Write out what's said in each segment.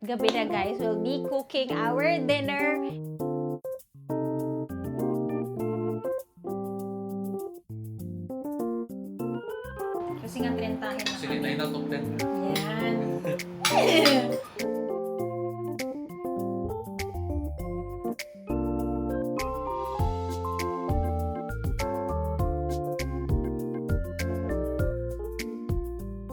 Gabi na guys, we'll be cooking our dinner. Kasi nga trentahin na Sige, tayo na top 10. Yan.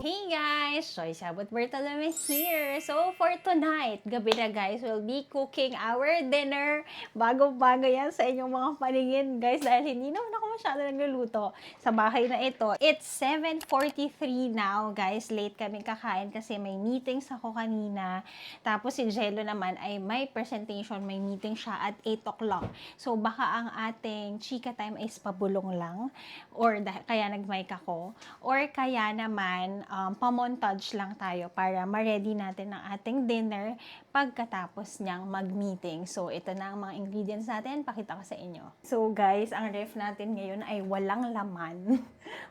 Hey guys! Joyce Abot Bertolome here. So for tonight, gabi na guys, we'll be cooking our dinner. Bago-bago yan sa inyong mga paningin guys dahil hindi naman ako masyado nagluluto sa bahay na ito. It's 7:43 now guys. Late kami kakain kasi may meetings ako kanina. Tapos si Jello naman ay may presentation, may meeting siya at 8 o'clock. So baka ang ating chika time is pabulong lang or kaya nag-mic ako or kaya naman pamontage lang tayo para ma-ready natin ang ating dinner pagkatapos niyang mag-meeting. So, ito na ang mga ingredients natin. Pakita ko sa inyo. So, guys, ang ref natin ngayon ay walang laman.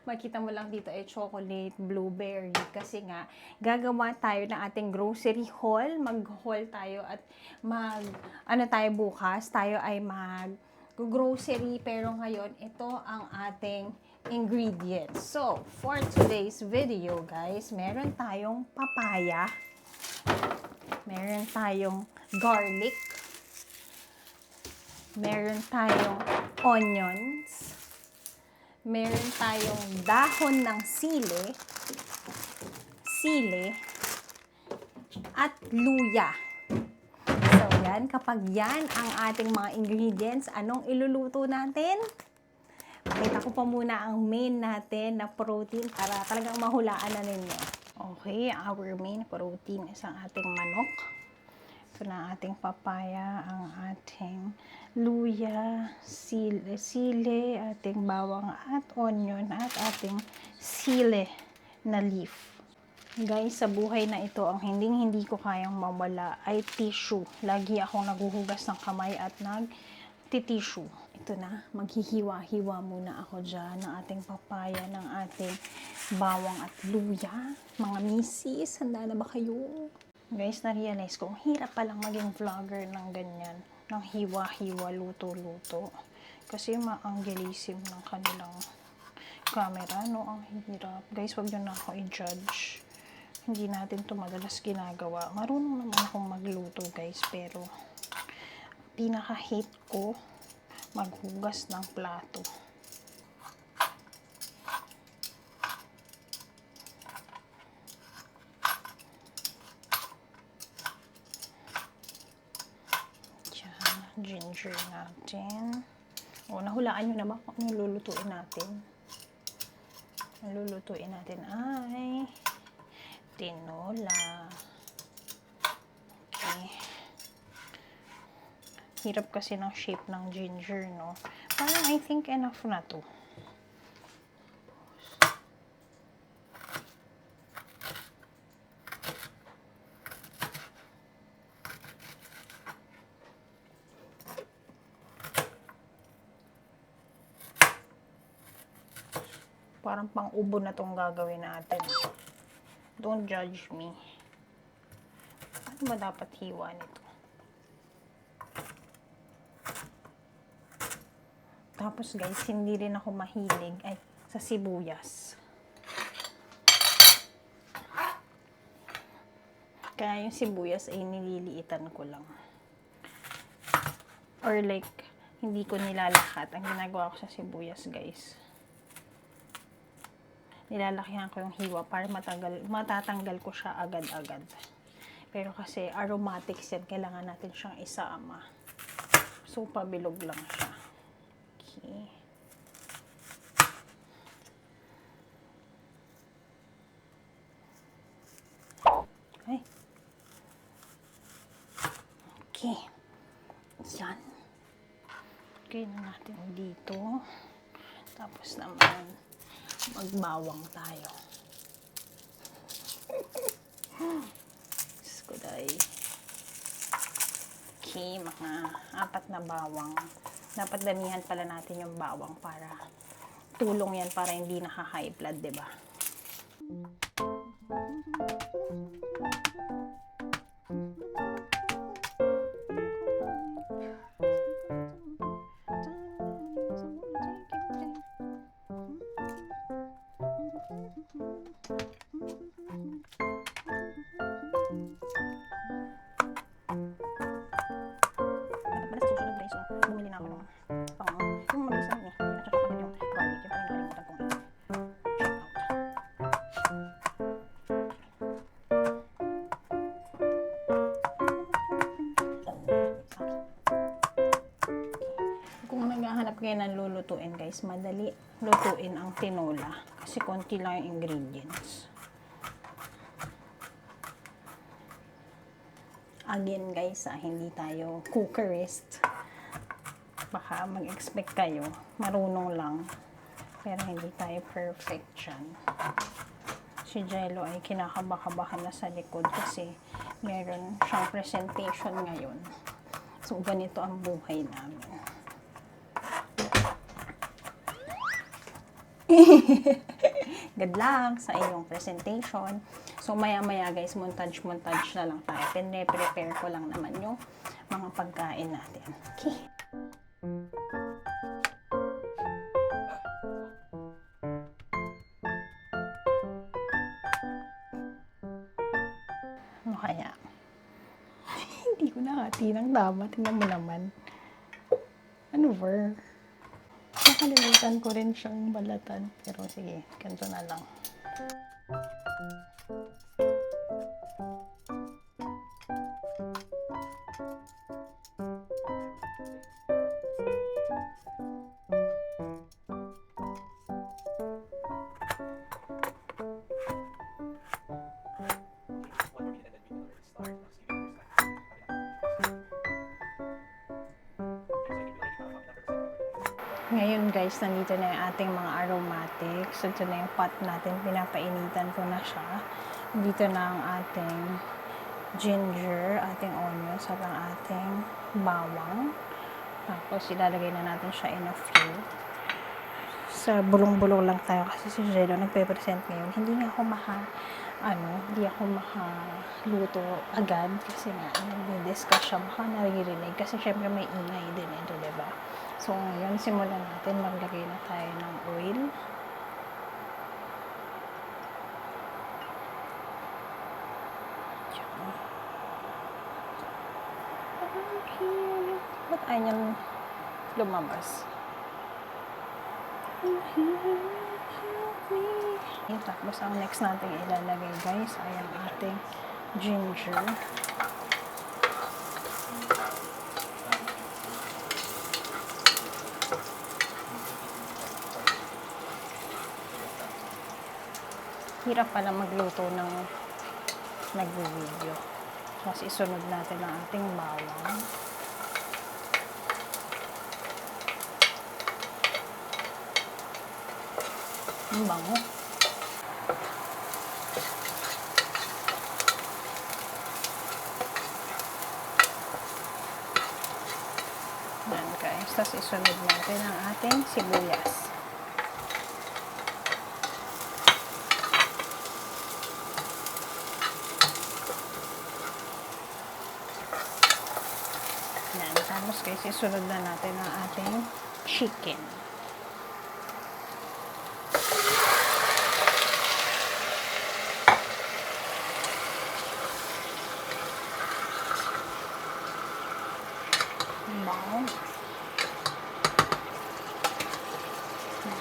Makita mo lang dito ay chocolate, blueberry. Kasi nga, gagawa tayo ng ating grocery haul. Mag-haul tayo at tayo bukas? Tayo ay grocery pero ngayon ito ang ating ingredients. So, for today's video guys, meron tayong papaya, meron tayong garlic, meron tayong onions, meron tayong dahon ng sili, at luya. So, yan. Kapag yan ang ating mga ingredients, anong iluluto natin? Pakita ko pa muna ang main natin na protein para talagang mahulaan na ninyo. Okay, our main protein is ang ating manok. Ito na ang ating papaya, ang ating luya, sili, ating bawang at onion, at ating sili na leaf. Guys, sa buhay na ito, ang hindi ko kayang mawala ay tissue. Lagi akong naguhugas ng kamay at nagtitissue. Ito na, maghihiwa-hiwa muna ako dyan ng ating papaya, ng ating bawang at luya. Mga misis, handa na ba kayo? Guys, na-realize ko, ang hirap palang maging vlogger ng ganyan. Ng hiwa-hiwa, luto-luto. Kasi maanggelism ng kanilang camera, no? Ang hirap. Guys, wag nyo na ako i-judge. Hindi natin ito madalas ginagawa. Marunong naman akong magluto, guys, pero pinaka-hate ko maghugas ng plato. Diyan, ginger natin. O, nahulaan nyo na ba kung ano lulutuin natin? Ang lulutuin natin ay tinola. Okay. Hirap kasi ng shape ng ginger, no? Parang I think enough na to. Parang pang-ubo na tong gagawin natin. Don't judge me. Ano ba dapat hiwa nito? Tapos guys, hindi rin ako mahilig sa sibuyas. Kaya yung sibuyas ay nililiitan ko lang. Or like, hindi ko nilalakat. Ang ginagawa ko sa sibuyas, guys, nilalakihan ko yung hiwa para matatanggal ko siya agad-agad. Pero kasi aromatics yan, kailangan natin siyang isama. So, pabilog lang siya. Okay. Okay. Okay. Yan. Okay na natin dito. Tapos naman, magbawang tayo. Diyos ko dahi. Okay, mga 4 na bawang. Dapat damihan pala natin yung bawang para tulong yan para hindi naka-high blood, diba? kayo nang lulutuin guys, madali lutuin ang tinola. Kasi konti lang yung ingredients. Again guys, hindi tayo cookerist. Baka mag-expect kayo, marunong lang. Pero hindi tayo perfect dyan. Si Jello ay kinakabaka-baka na sa likod kasi meron siyang presentation ngayon. So, ganito ang buhay namin. Good luck sa iyong presentation. So, maya-maya guys, montage na lang tayo. Prepare ko lang naman yung mga pagkain natin. Okay. Ano kaya? Hindi ko nahati ng tama. Tingnan mo naman. Ano ver? Nakalimutan ko rin siyang balatan. Pero sige, ganito na lang. Ngayon guys, nandito na yung ating mga aromatics. Ito na yung pot natin. Pinapainitan ko na siya. Dito na ang ating ginger, ating onions, at ang ating bawang. Tapos ilalagay na natin siya in a few. Sa bulong-bulong lang tayo kasi si Jello nagpe-present ngayon. Hindi ako makaluto agad kasi nga nag-discuss siya. Baka naririnig kasi syempre may ingay din ito, diba? So, ngayon, simulan natin. Maglagay na tayo ng oil. Ba't ayaw niyang lumabas? Tapos, ang next natin ilalagay, guys, ay ang ating ginger. Hirap pala magluto ng nag-video. Tapos isunod natin ang ating bawang. Ang bango. Yan guys. Tapos isunod natin ang ating sibuyas. Tapos guys, isunod na natin ang ating chicken. Wow.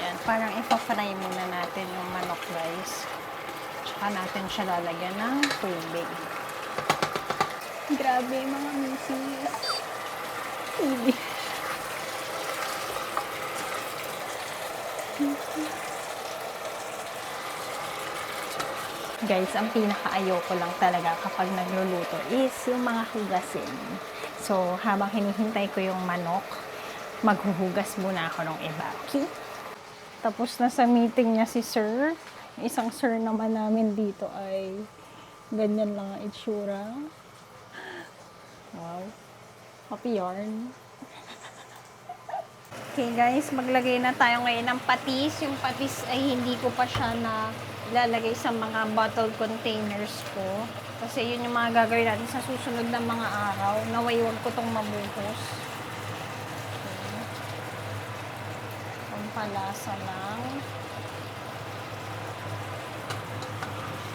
Yan, parang ipa-fry muna natin yung manok guys. Tsaka natin siya lalagyan ng tubig. Grabe mga misis. Guys, ang pinaka-ayoko lang talaga kapag nagluluto is yung mga hugasin. So, habang hinihintay ko yung manok, maghuhugas muna ako ng iba. Okay? Tapos na sa meeting niya si sir. Isang sir naman namin dito ay ganyan lang ang itsura. Wow. Happy yarn. Okay guys, maglagay na tayo ngayon ng patis. Yung patis ay hindi ko pa siya na ilalagay sa mga bottle containers ko. Kasi yun yung mga gagawin natin sa susunod na mga araw. Naway huwag ko itong mabuhos. Okay. Pampalasa lang.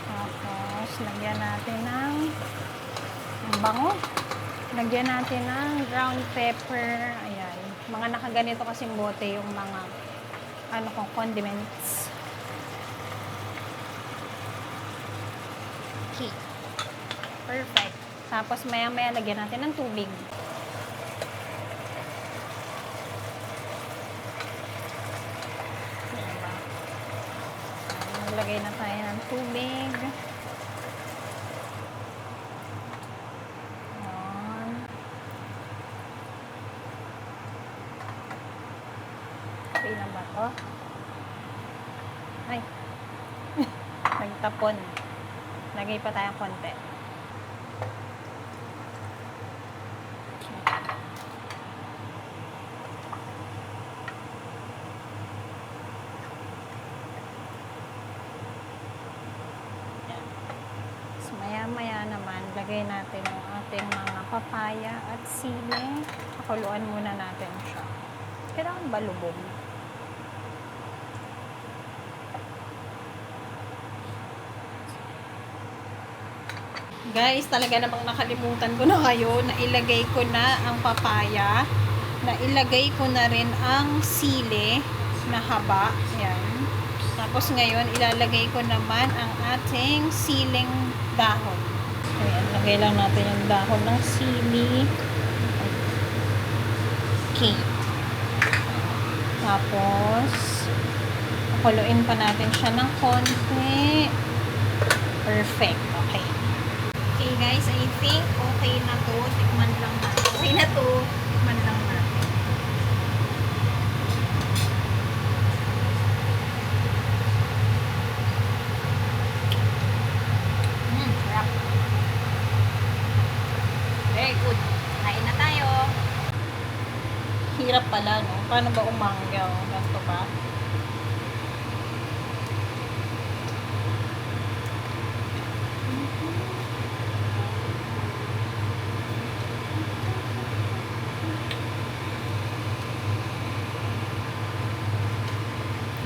Tapos, lagyan natin ng bango. Lagyan natin ng ground pepper. Ayan. Mga nakaganito kasing bote yung mga condiments. Okay. Perfect. Tapos maya-maya lagyan natin ng tubig. maglagay na tayo ng tubig. Ayan. Okay na ba to? Ay. Nagtapon. Lagay pa tayong konti. Maya-maya naman, lagay natin yung ating mga papaya at sili. Pakuluan muna natin siya. Kailangan balubog. Guys, talaga namang nakalimutan ko na kayo na ilagay ko na ang papaya. Na ilagay ko na rin ang sili na haba. Yan. Tapos ngayon, ilalagay ko naman ang ating siling dahon. Ayan, lagay lang natin yung dahon ng sili. Okay. Tapos, pakuluin pa natin siya ng konti. Perfect. Okay. Okay guys, I think okay na to. Tikman lang natin. Okay na to. Tikman lang natin. Sarap. Very good. Kain na tayo. Hirap pala, no? Paano ba umanggaw? Ganito ba?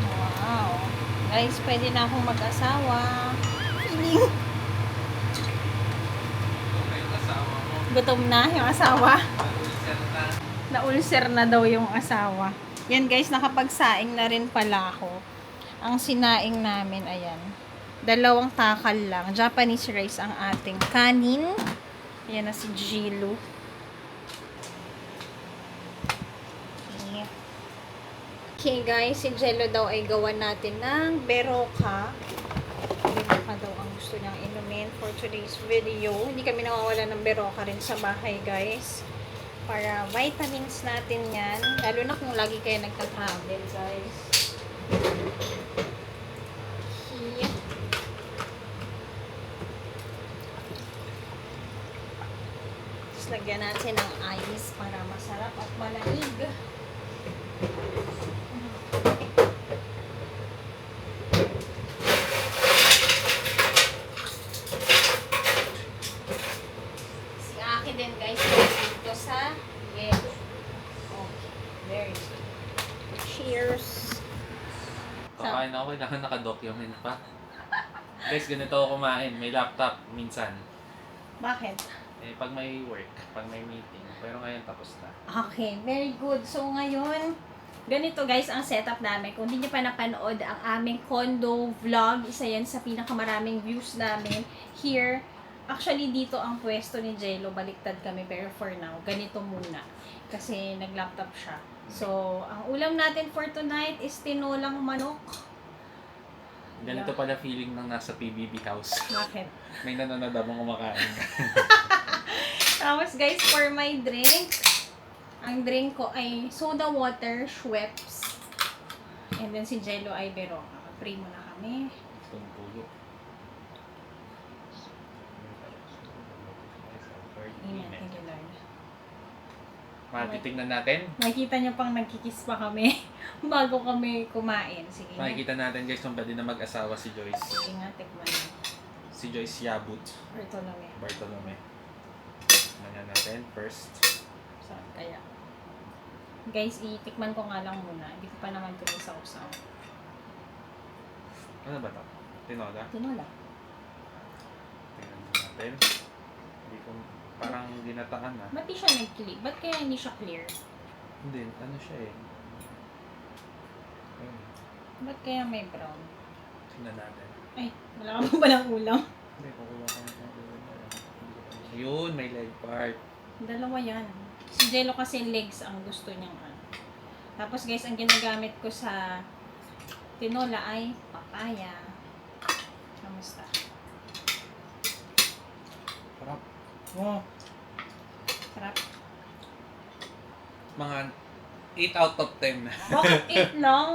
Wow. Guys, pwede na akong mag-asawa. Feeling. Gutom na yung asawa. Na-ulcer na daw yung asawa. Yan guys, nakapagsaing na rin pala ako. Ang sinaing namin, ayan. 2 takal lang. Japanese rice ang ating kanin. Ayan na si Jilu. Okay guys, si Jello daw ay gawan natin ng beroka. Beroka daw ang gusto niyang inumin for today's video. Hindi kami nawawala ng beroka rin sa bahay guys. Para vitamins natin yan. Lalo na kung lagi kayo nagta-travel guys. Okay. Tapos lagyan natin ng ice para masarap at malamig. Din guys, dito sa yellow. Okay, very good. Cheers! Kakain ako, kailangan naka-document pa. Guys, ganito ako kumain. May laptop minsan. Bakit? Eh, pag may work, pag may meeting. Pero ngayon tapos na. Okay, very good. So ngayon, ganito guys ang setup namin. Kung hindi nyo pa napanood ang aming condo vlog, isa yan sa pinakamaraming views namin here. Actually, dito ang pwesto ni Jello, baliktad kami, pero for now, ganito muna. Kasi nag-laptop siya. So, ang ulam natin for tonight is tinolang manok. Ganito pala feeling ng nasa PBB house. Bakit? May nanonood habang kumakain. Tapos guys, for my drink, ang drink ko ay soda water, Schweppes. And then si Jello ay beroka. Pray muna kami. Itong pulo. Amen. Thank you, Lord. Matitignan natin. Makikita niyo pang nagkikiss pa kami bago kami kumain. Sige na. Makikita natin guys kung pwede na mag-asawa si Joyce. Sige nga, tikman na. Si Joyce Yabut. Bartolome. Tingnan natin first. Saan kaya? Guys, itikman ko nga lang muna. Hindi ko pa naman ito sa usaw. Ano ba ito? Tinola? Tinola. Tingnan natin. Hindi ko, parang ginataan na. Ba't di siya nag-clear? Ba't kaya hindi siya clear? Hindi, ano siya eh. Ayun. Ba't kaya may brown? Tingnan natin. Ay, wala ka pa ba ng ulam? Hindi, kukuha ko ng ayun, may leg part. Dalawa yan. Si Jello kasi legs ang gusto niyang ano. Tapos guys, ang ginagamit ko sa tinola ay papaya, Kamusta? Sarap. Oh, Sarap? mga 8 out of 10 na. Bakit 8 lang?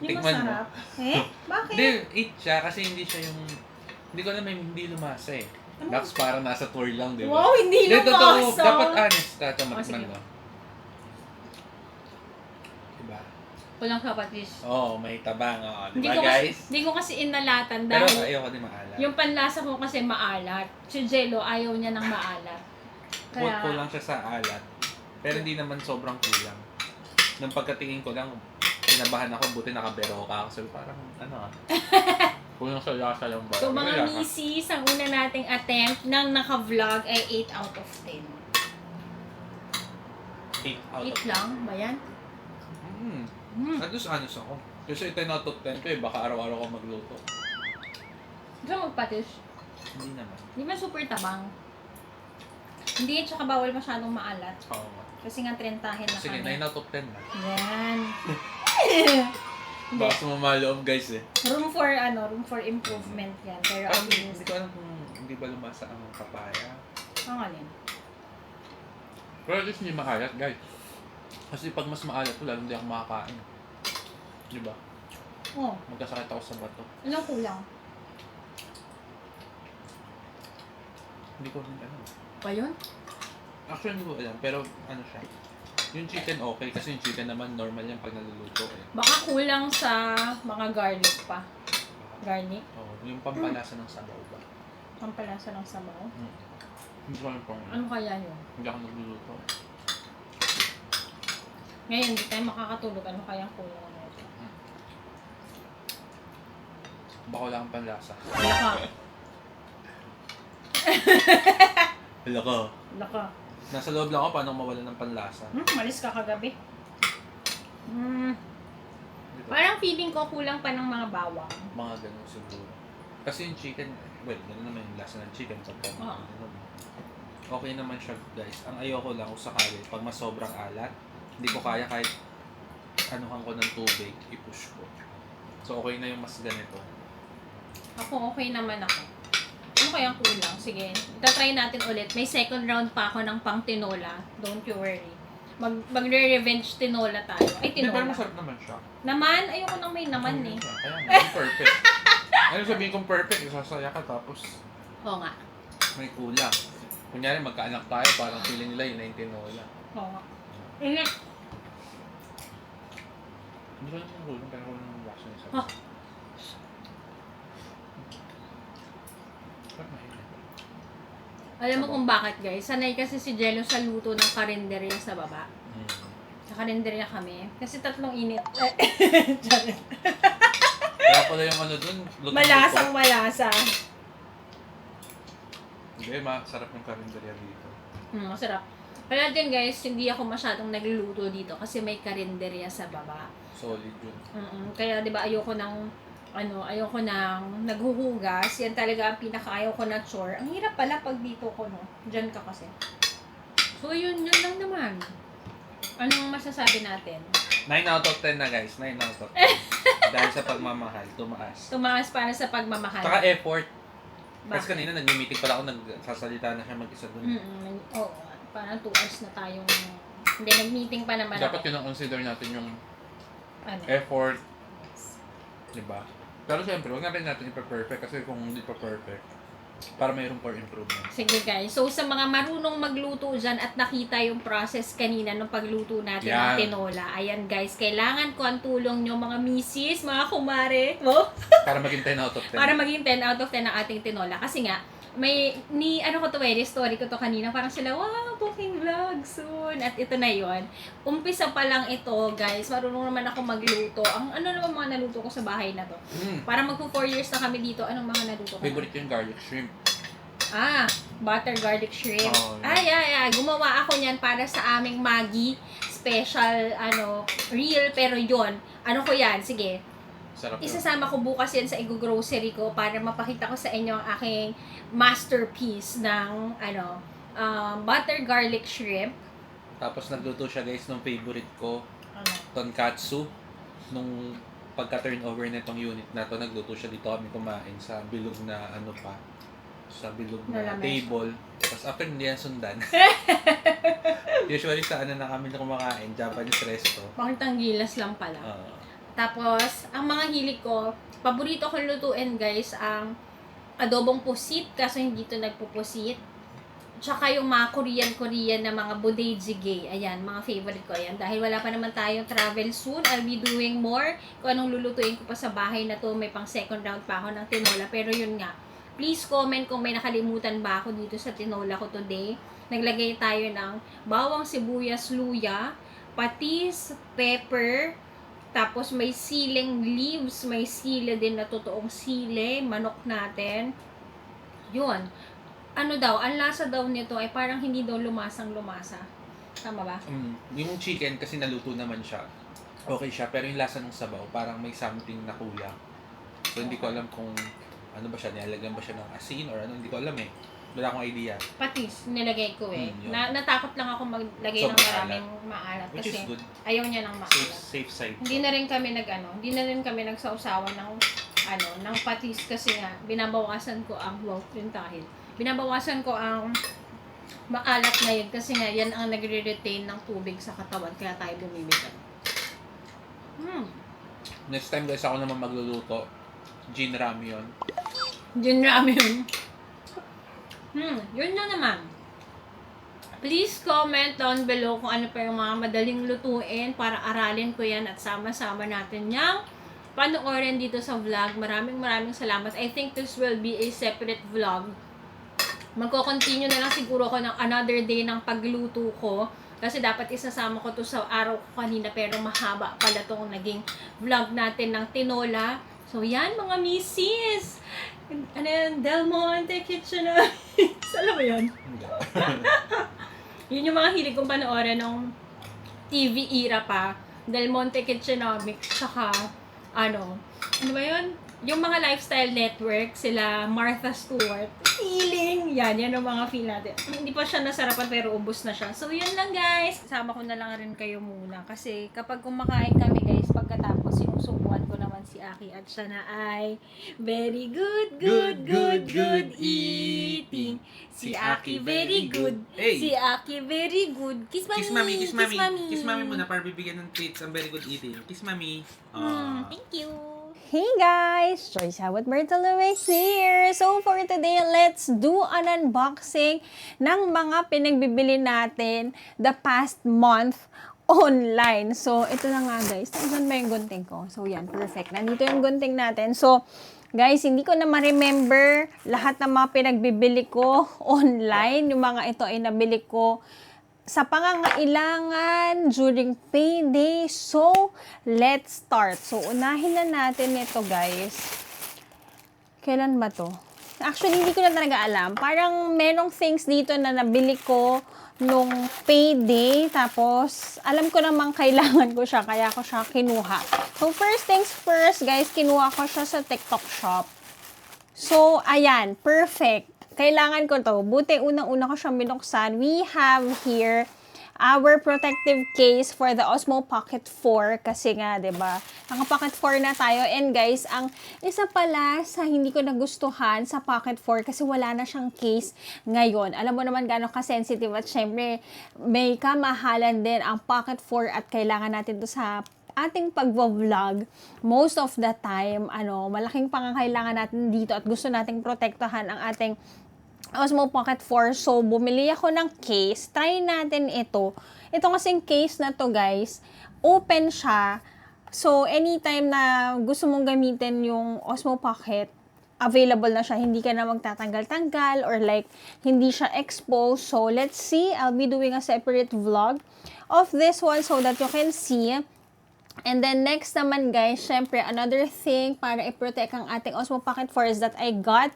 Hindi Tikman mo. masarap. Eh? Bakit? Hindi, 8 siya kasi hindi siya yung... Hindi ko alam, hindi lumasa eh. Ano? Dax parang nasa tour lang, di ba? Wow, hindi Totoo, lumasa. dapat honest ka, Oh, tamatman sige. mo. Diba? Kulang ka patis. Oo, may tabang. Oo, Hindi diba ko kasi, guys? hindi ko kasi inalatan Pero dahil ayoko din maalat. yung panlasa ko kasi maalat. Si Jello ayaw niya ng maalat. Kaya, Kulang siya sa alat. Pero hindi naman sobrang kulang. Nung pagkatingin ko lang, kinabahan ako, buti nakabero ka ako. So parang, kulang sa lasa lang ba? so mga Kaya- misis, ang una nating attempt ng naka-vlog ay 8 out of 10. 8 out 8 of lang ba yan? Anos ako. Kasi 10 out of 10 ko eh, baka araw-araw ko magluto. Gusto mo magpatis? Hindi naman. Hindi man super tabang. Hindi, tsaka bawal masyadong maalat. Oo nga. Kasi nga trentahin na Sige, kami. 9 out of 10 na. Yan. Hindi. Baka sumamaloob guys eh. Room for improvement yan. Pero Parang at least, hindi ko alam kung hindi ba lumasa ang papaya. ang alin? Pero at least hindi maalat guys. Kasi pag mas maalat ko, lalo hindi ako makakain. Di ba? Oh, Magkasakit ako sa bato. anong kulang? Hindi ko rin alam. Pa yun? Actually, hindi ko alam. Pero ano siya. Yung chicken okay. Kasi yung chicken naman normal yan pag naluluto eh. Baka kulang sa mga garlic pa. Garlic? Oo. Yung pampalasa ng sabaw ba? Pampalasa ng sabaw. Hindi ko alam kung Ano kaya yun? hindi ako nagluluto. Ngayon, hindi tayo makakatulog. Ano kaya kulang natin? Baka wala kang panlasa. Wala ka. Hala ka. Wala ka. Nasa loob lang ako paano mawala ng panlasa. Malis ka kagabi. Dito. Parang feeling ko kulang pa ng mga bawang. Mga ganun siguro. Kasi yung chicken, well, ganun naman yung lasa ng chicken pagka Oo. okay naman siya guys. Ang ayoko lang kung sakali, pag mas sobrang alat, hindi ko kaya kahit anuhan ko ng tubig, i-push ko. So okay na yung mas ganito. Ako, okay naman ako. Ano kayang kulang? Sige, itatry natin ulit. May second round pa ako ng pang tinola. Don't you worry. Magre-revenge tinola tayo. Ay, Hindi, pero tinola. masarap naman siya. Naman? Ayoko nang may naman eh. Kaya nga, perfect. Ano sabihin kong perfect, isasaya ka tapos Oo nga. may kulang. Kunyari magkaanak tayo, parang feeling nila yun na yung tinola. Oo nga. Ingat. Hindi ko alam kung kulang, pero kulang ng lasa niya sa Ah. Ba't mahina? Alam mo kung bakit guys? Sanay kasi si Jello sa luto ng karinderya sa baba. Sa karinderya kami. Kasi tatlong init. Sorry. Kaya pala yung ano dun, lutong Malasang malasa. Hindi, masarap yung karinderya dito. Masarap. Kaya din guys, hindi ako masyadong nagluluto dito kasi may karinderya sa baba. Solid yun. Kaya 'di ba ayoko nang naghuhugas. Yan talaga ang pinakaayaw ko na chore. Ang hirap pala pag dito ko no. Diyan ka kasi. So yun lang naman. Anong masasabi natin? 9 out of 10 na guys, 9 out of 10. Dahil sa pagmamahal, tumaas. Tumaas para sa pagmamahal. Saka effort. Kasi Bakit? kanina nag-meeting pala ako, nagsasalita na siya mag-isa dun. Oo. Parang 2 hours na tayong... Hindi, nag-meeting pa naman Dapat ako. yun ang consider natin yung Ano? effort. Diba? Pero siyempre, huwag natin natin ipa-perfect kasi kung hindi pa perfect, para mayroon for improvement. Sige guys, so sa mga marunong magluto dyan at nakita yung process kanina nung pagluto natin ng Yan. tinola, ayan guys, kailangan ko ang tulong nyo mga misis, mga kumare, mo, Para maging 10 out of 10. para maging 10 out of 10 ang ating tinola. Kasi nga, story ko to kanina, parang sila, wow, booking vlog soon. At ito na yon. Umpisa pa lang ito, guys, marunong naman ako magluto. Ang ano naman mga naluto ko sa bahay na to. Para magpo 4 years na kami dito, anong mga naluto ko? Favorite ko yung garlic shrimp. Butter garlic shrimp. Oh, yeah. Gumawa ako niyan para sa aming Maggi special, real, pero yon. Ano ko yan? Sige. Sarap yun. Isasama ko bukas yan sa grocery ko para mapakita ko sa inyo ang aking masterpiece ng, butter garlic shrimp. Tapos nagluto siya guys ng favorite ko, Ano? tonkatsu. Nung pagka-turnover na itong unit na to, nagluto siya dito kami kumain sa bilog na sa bilog na Lamesa. table. Tapos after hindi yan sundan. Usually sa na kami na kumakain, Japanese resto. Bakit ang gilas lang pala? Tapos, ang mga hilig ko, paborito kong lutuin guys, ang adobong pusit, kaso hindi to nagpupusit. Tsaka yung mga Korean na mga bodejjigae. Ayan, mga favorite ko. Ayan, dahil wala pa naman tayong travel soon, I'll be doing more. Kung anong lulutuin ko pa sa bahay na to, may pang second round pa ako ng tinola. Pero yun nga, please comment kung may nakalimutan ba ako dito sa tinola ko today. Naglagay tayo ng bawang, sibuyas, luya, patis, pepper, tapos may siling leaves, may sili din na totoong sili, manok natin. Yun. Ano daw, ang lasa daw nito ay parang hindi daw lumasang-lumasa. Tama ba? Yung chicken kasi naluto naman siya. Okay siya, pero yung lasa ng sabaw, parang may something na kulang. So hindi ko alam kung ano ba siya, nilalagyan ba siya ng asin or ano, hindi ko alam eh. Wala akong idea. Patis, nilagay ko eh. Yun. Natakot lang ako maglagay ng Sobrang maraming maalat Which kasi is good. ayaw niya ng maalat. Safe side. Hindi na rin kami nagsausawan ng patis kasi nga binabawasan ko ang binabawasan ko ang maalat na yun kasi nga yan ang nagre-retain ng tubig sa katawan kaya tayo bumibigat. Next time guys, ako naman magluluto. Jin ramyun. Yun ramen. Yun na naman. Please comment down below kung ano pa yung mga madaling lutuin para aralin ko yan at sama-sama natin yung panoorin dito sa vlog. Maraming salamat. I think this will be a separate vlog. Magko-continue na lang siguro ko ng another day ng pagluto ko. Kasi dapat isasama ko to sa araw ko kanina pero mahaba pala tong naging vlog natin ng tinola. So yan mga misis! Ano yan? Del Monte Kitchen. Alam mo yun? Yun yung mga hilig kong panoorin ng TV era pa. Del Monte Kitchenomics, saka ano ba yun? Yung mga lifestyle network, sila Martha Stewart, feeling, yan ang mga feel natin. Hindi pa siya nasarapan pero ubos na siya. So yun lang guys, sama ko na lang rin kayo muna. Kasi kapag kumakain kami guys, pagkatapos sinusubuan ko naman si Aki at siya na ay very good eating. Si Aki very good. Hey! Si Aki very good. Kiss mami. Kiss mami. Kiss mami muna para bibigyan ng treats ang very good eating. Kiss mami. Thank you. Hey guys! Joyce Hawat Bertolome here! So for today, let's do an unboxing ng mga pinagbibili natin the past month online. So ito na nga guys. Saan ba yung gunting ko? So yan, perfect. Nandito yung gunting natin. So guys, hindi ko na ma-remember lahat ng mga pinagbibili ko online. Yung mga ito ay nabili ko sa pangangailangan during payday. So, let's start. So, unahin na natin ito, guys. Kailan ba to? Actually, hindi ko na talaga alam. Parang merong things dito na nabili ko nung payday. Tapos, alam ko namang kailangan ko siya, kaya ko siya kinuha. So, first things first, guys, kinuha ko siya sa TikTok shop. So, ayan, perfect. Kailangan ko to. Buti unang-una ko siyang binuksan. We have here our protective case for the Osmo Pocket 4. Kasi nga, diba? Naka-Pocket 4 na tayo. And guys, ang isa pala sa hindi ko nagustuhan sa Pocket 4 kasi wala na siyang case ngayon. Alam mo naman gano'ng ka-sensitive at syempre may kamahalan din ang Pocket 4 at kailangan natin to sa ating pag-vlog. Most of the time, malaking pangangailangan natin dito at gusto nating protektahan ang ating Osmo Pocket 4. So, bumili ako ng case. Try natin ito. Ito kasing case na to, guys, open siya. So, anytime na gusto mong gamitin yung Osmo Pocket, available na siya. Hindi ka na magtatanggal-tanggal or like, hindi siya exposed. So, let's see. I'll be doing a separate vlog of this one so that you can see. And then, next naman, guys, syempre, another thing para i-protect ang ating Osmo Pocket 4 is that I got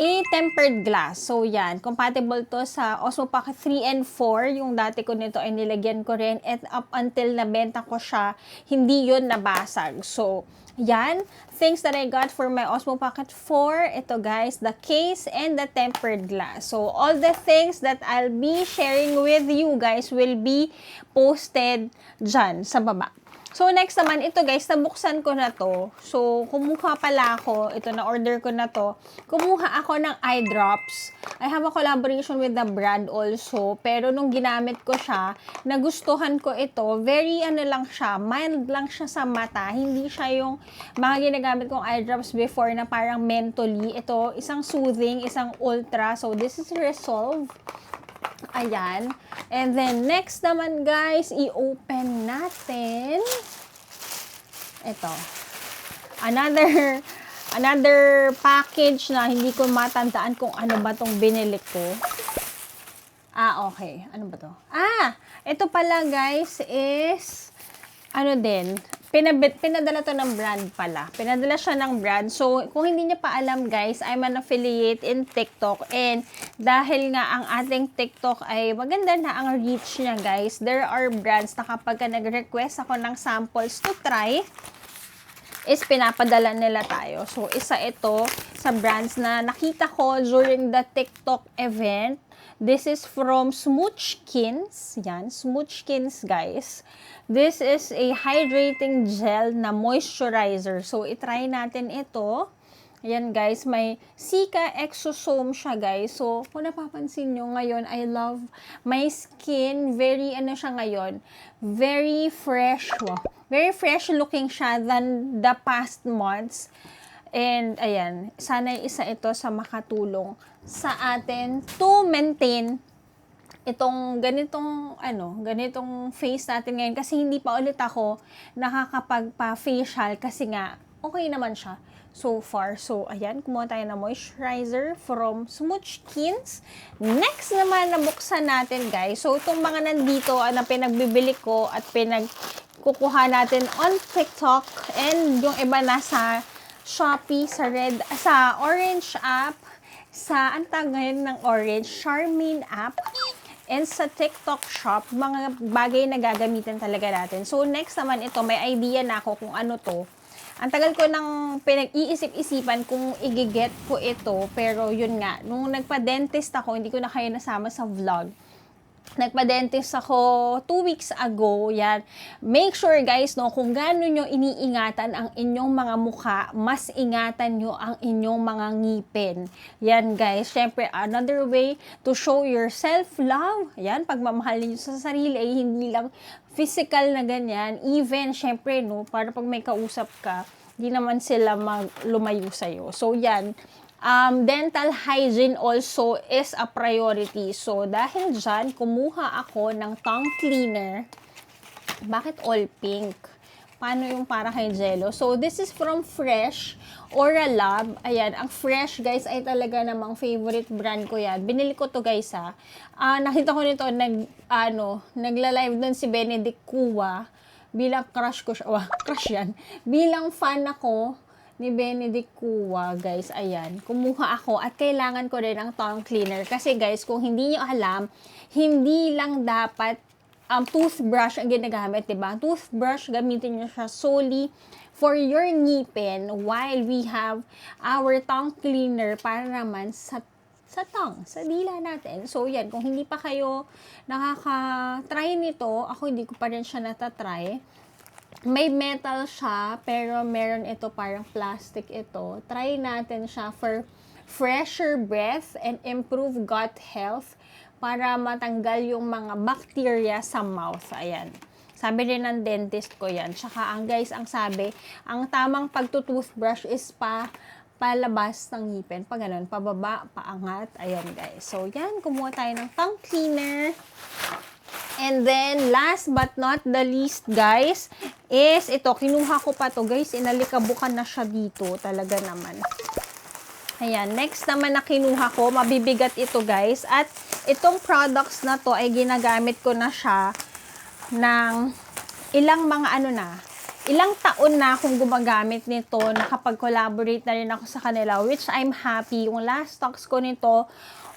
a tempered glass. So, yan. Compatible to sa Osmo Pocket 3 and 4. Yung dati ko nito ay nilagyan ko rin. And up until nabenta ko siya, hindi yun nabasag. So, yan. Things that I got for my Osmo Pocket 4. Ito, guys, the case and the tempered glass. So, all the things that I'll be sharing with you guys will be posted dyan sa baba. So, next naman, ito guys, nabuksan ko na to. So, kumuha pala ako, ito na-order ko na to. Kumuha ako ng eye drops. I have a collaboration with the brand also. Pero nung ginamit ko siya, nagustuhan ko ito. Very ano lang siya, mild lang siya sa mata. Hindi siya yung mga ginagamit kong eye drops before na parang mentally. Ito, isang soothing, isang ultra. So, this is Resolve. Ayan. And then, next naman guys, i-open natin. Ito. Another package na hindi ko matandaan kung ano ba tong binili ko. Okay. Ano ba to? Ito pala guys is, ano din, pinadala to ng brand pala. Pinadala siya ng brand. So, kung hindi niyo pa alam guys, I'm an affiliate in TikTok. And dahil nga ang ating TikTok ay maganda na ang reach niya guys, there are brands na kapag nag-request ako ng samples to try, is pinapadala nila tayo. So, isa ito sa brands na nakita ko during the TikTok event. This is from Smoochkins. Yan, Smoochkins guys. This is a hydrating gel na moisturizer. So, itry natin ito. Ayan guys, may Cica Exosome siya guys. So, kung napapansin nyo ngayon, I love my skin. Very ano siya ngayon, very fresh. Wow. Very fresh looking siya than the past months. And ayan, sana isa ito sa makatulong sa atin to maintain itong ganitong face natin ngayon kasi hindi pa ulit ako nakakapagpa-facial kasi nga okay naman siya so far. So ayan, kumuha tayo ng moisturizer from Smoochkins. Next naman nabuksan natin guys. So itong mga nandito na pinagbibili ko at pinagkukuha natin on TikTok and yung iba nasa Shopee, sa Orange app, sa antag ngayon ng Orange, Charmin app, and sa TikTok shop, mga bagay na gagamitin talaga natin. So, next naman ito, may idea na ako kung ano to. Ang tagal ko nang pinag-iisip-isipan kung i-get ko ito, pero yun nga, nung nagpa-dentist ako, hindi ko na kayo nasama sa vlog. Nagpa-dentist ako 2 weeks ago. Yan. Make sure guys, no, kung gaano nyo iniingatan ang inyong mga mukha, mas ingatan nyo ang inyong mga ngipin. Yan guys. Syempre, another way to show your self-love. Yan, pagmamahal niyo sa sarili ay hindi lang physical na ganyan. Even, syempre, no, para pag may kausap ka, di naman sila lumayo sa'yo. So, yan. Dental hygiene also is a priority. So, dahil dyan, kumuha ako ng tongue cleaner. Bakit all pink? Paano yung para kay Jello? So, this is from Fresh Oralab. Ayan, ang Fresh, guys, ay talaga namang favorite brand ko yan. Binili ko to guys, ha. Nakita ko nito, nagla-live dun si Benedict Cua. Bilang crush ko siya. Crush yan. Bilang fan ako ni Benedict Cua, guys. Ayan, kumuha ako at kailangan ko rin ng tongue cleaner. Kasi guys, kung hindi nyo alam, hindi lang dapat toothbrush ang ginagamit, diba? Toothbrush, gamitin nyo siya solely for your ngipin while we have our tongue cleaner para naman sa tongue, sa dila natin. So, yan. Kung hindi pa kayo nakaka-try nito, ako hindi ko pa rin siya natatry. May metal siya, pero meron ito parang plastic ito. Try natin siya for fresher breath and improve gut health para matanggal yung mga bacteria sa mouth. Ayan. Sabi rin ng dentist ko yan. Tsaka guys, ang sabi, ang tamang pagtutoothbrush is palabas ng ngipin. Pa ganun, pababa, paangat. Ayan guys. So yan, kumuha tayo ng tongue cleaner. And then, last but not the least, guys, is ito. Kinuha ko pa to, guys. Inalikabukan na siya dito. Talaga naman. Ayan. Next naman na kinuha ko, mabibigat ito, guys. At itong products na to ay ginagamit ko na siya ng ilang taon na akong gumagamit nito. Nakapag-collaborate na rin ako sa kanila, which I'm happy. Yung last stocks ko nito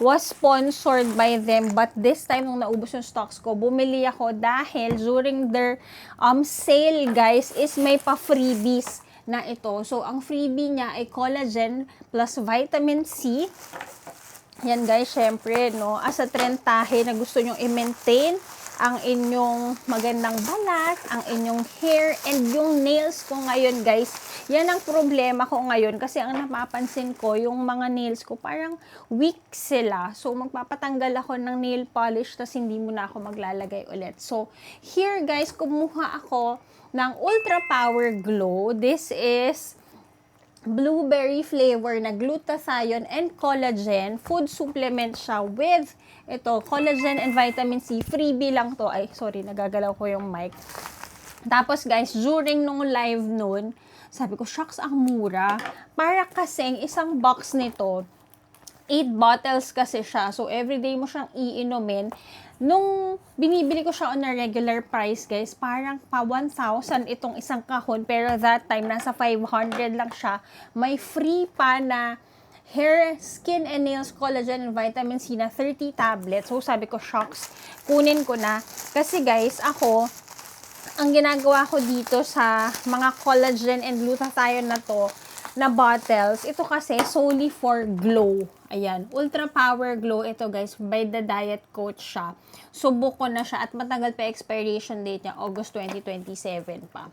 was sponsored by them, but this time nung naubos yung stocks ko, bumili ako dahil during their sale guys is may pa freebies na ito. So ang freebie niya ay collagen plus vitamin C. Yan guys, syempre no, as a trend tahe na gusto nyo i-maintain ang inyong magandang balat, ang inyong hair, and yung nails ko ngayon, guys. Yan ang problema ko ngayon kasi ang napapansin ko, yung mga nails ko parang weak sila. So, magpapatanggal ako ng nail polish tas hindi mo na ako maglalagay ulit. So, here guys, kumuha ako ng Ultra Power Glow. This is blueberry flavor na glutathione and collagen. Food supplement siya with ito, collagen and vitamin C. Freebie lang to. Ay, sorry, nagagalaw ko yung mic. Tapos guys, during nung live noon, sabi ko, shucks, ang mura. Para kasing isang box nito, 8 bottles kasi siya. So, everyday mo siyang iinumin. Nung binibili ko siya on a regular price, guys, parang pa 1,000 itong isang kahon. Pero that time, nasa 500 lang siya. May free pa na hair, skin, and nails, collagen, and vitamin C na 30 tablets. So, sabi ko, shocks, kunin ko na. Kasi, guys, ako, ang ginagawa ko dito sa mga collagen and glutathione na to, na bottles, ito kasi solely for glow. Ayan, Ultra Power Glow. Ito guys, by the Diet Coach siya. Subok ko na siya at matagal pa expiration date niya, August 2027 pa.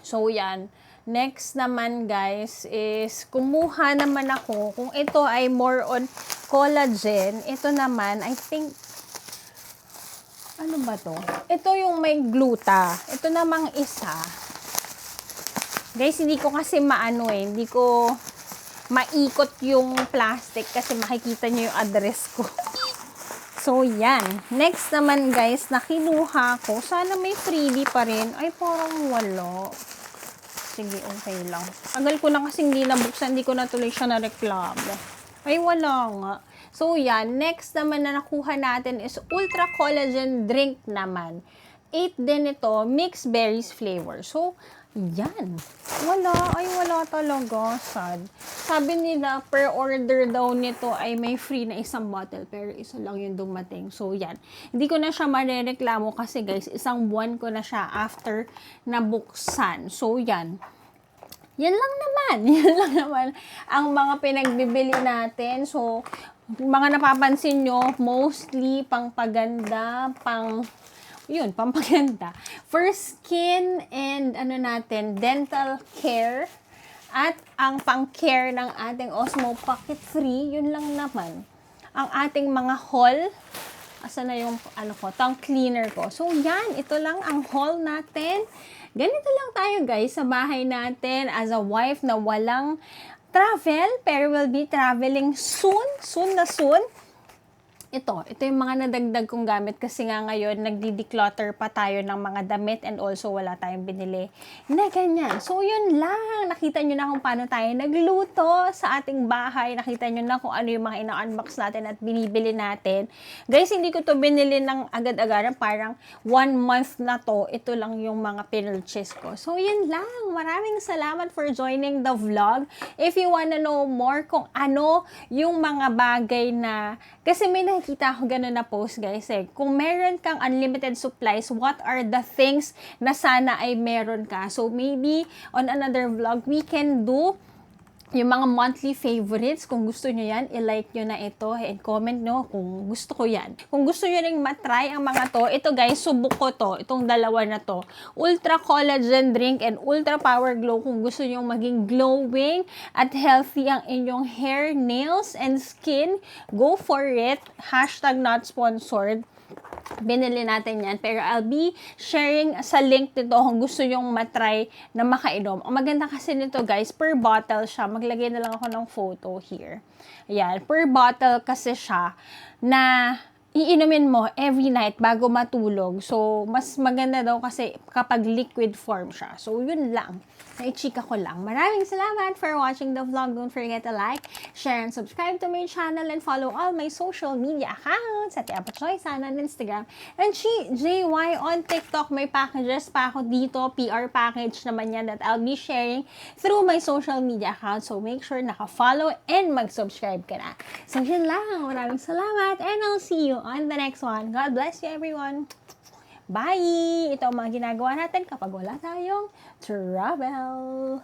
So yan. Next naman guys is kumuha naman ako, kung ito ay more on collagen, ito naman, I think, ano ba to? Ito yung may gluta. Ito namang isa. Guys, hindi ko kasi hindi ko maikot yung plastic kasi makikita nyo yung address ko. So, yan. Next naman guys, na kinuha ko, sana may freebie pa rin. Ay, parang wala. Sige, okay lang. Agal ko na kasi hindi nabuksan, hindi ko na tuloy siya na-reklamo. Ay, wala nga. So, yan. Next naman na nakuha natin is Ultra Collagen Drink naman. 8 din ito, mixed berries flavor. So, yan. Wala. Ay, wala talaga. Sad. Sabi nila, per order daw nito ay may free na isang bottle. Pero isa lang yung dumating. So, yan. Hindi ko na siya marereklamo kasi guys, isang buwan ko na siya after nabuksan. So, yan. Yan lang naman. Yan lang naman ang mga pinagbibili natin. So, mga napapansin nyo, mostly pangpaganda, pampaganda. For skin and dental care. At ang pang-care ng ating Osmo Pocket 3, yun lang naman. Ang ating mga haul, asa na yung tongue cleaner ko. So yan, ito lang ang haul natin. Ganito lang tayo guys sa bahay natin as a wife na walang travel, pero will be traveling soon na soon. Ito yung mga nadagdag kong gamit kasi nga ngayon nagdi-declutter pa tayo ng mga damit and also wala tayong binili na ganyan. So yun lang, nakita nyo na kung paano tayo nagluto sa ating bahay, nakita nyo na kung ano yung mga ina-unbox natin at binibili natin. Guys, hindi ko to binili ng agad-agaran, parang 1 month na to, ito lang yung mga pinurchase ko. So yun lang, maraming salamat for joining the vlog. If you wanna know more kung ano yung mga bagay na, kasi may nakikita ako ganun na post guys kung meron kang unlimited supplies, what are the things na sana ay meron ka? So maybe on another vlog, we can do yung mga monthly favorites. Kung gusto nyo yan, i-like nyo na ito and comment nyo kung gusto ko yan. Kung gusto nyo ring matry ang mga to, ito guys, subok ko to, itong dalawa na to. Ultra Collagen Drink and Ultra Power Glow kung gusto nyo maging glowing at healthy ang inyong hair, nails, and skin. Go for it. Hashtag not sponsored. Binili natin yan. Pero I'll be sharing sa link nito kung gusto nyong matry na makainom. Ang maganda kasi nito guys, per bottle siya. Maglagay na lang ako ng photo here. Ayan, per bottle kasi siya na iinumin mo every night bago matulog. So, mas maganda daw kasi kapag liquid form siya. So, yun lang. Naichika ko lang. Maraming salamat for watching the vlog. Don't forget to like, share, and subscribe to my channel and follow all my social media accounts at Apple Choy Sana on Instagram and JY on TikTok. May packages pa ako dito. PR package naman yan that I'll be sharing through my social media accounts. So, make sure naka-follow and mag-subscribe ka na. So, yun lang. Maraming salamat and I'll see you on the next one. God bless you everyone. Bye! Ito ang mga ginagawa natin kapag wala tayong travel.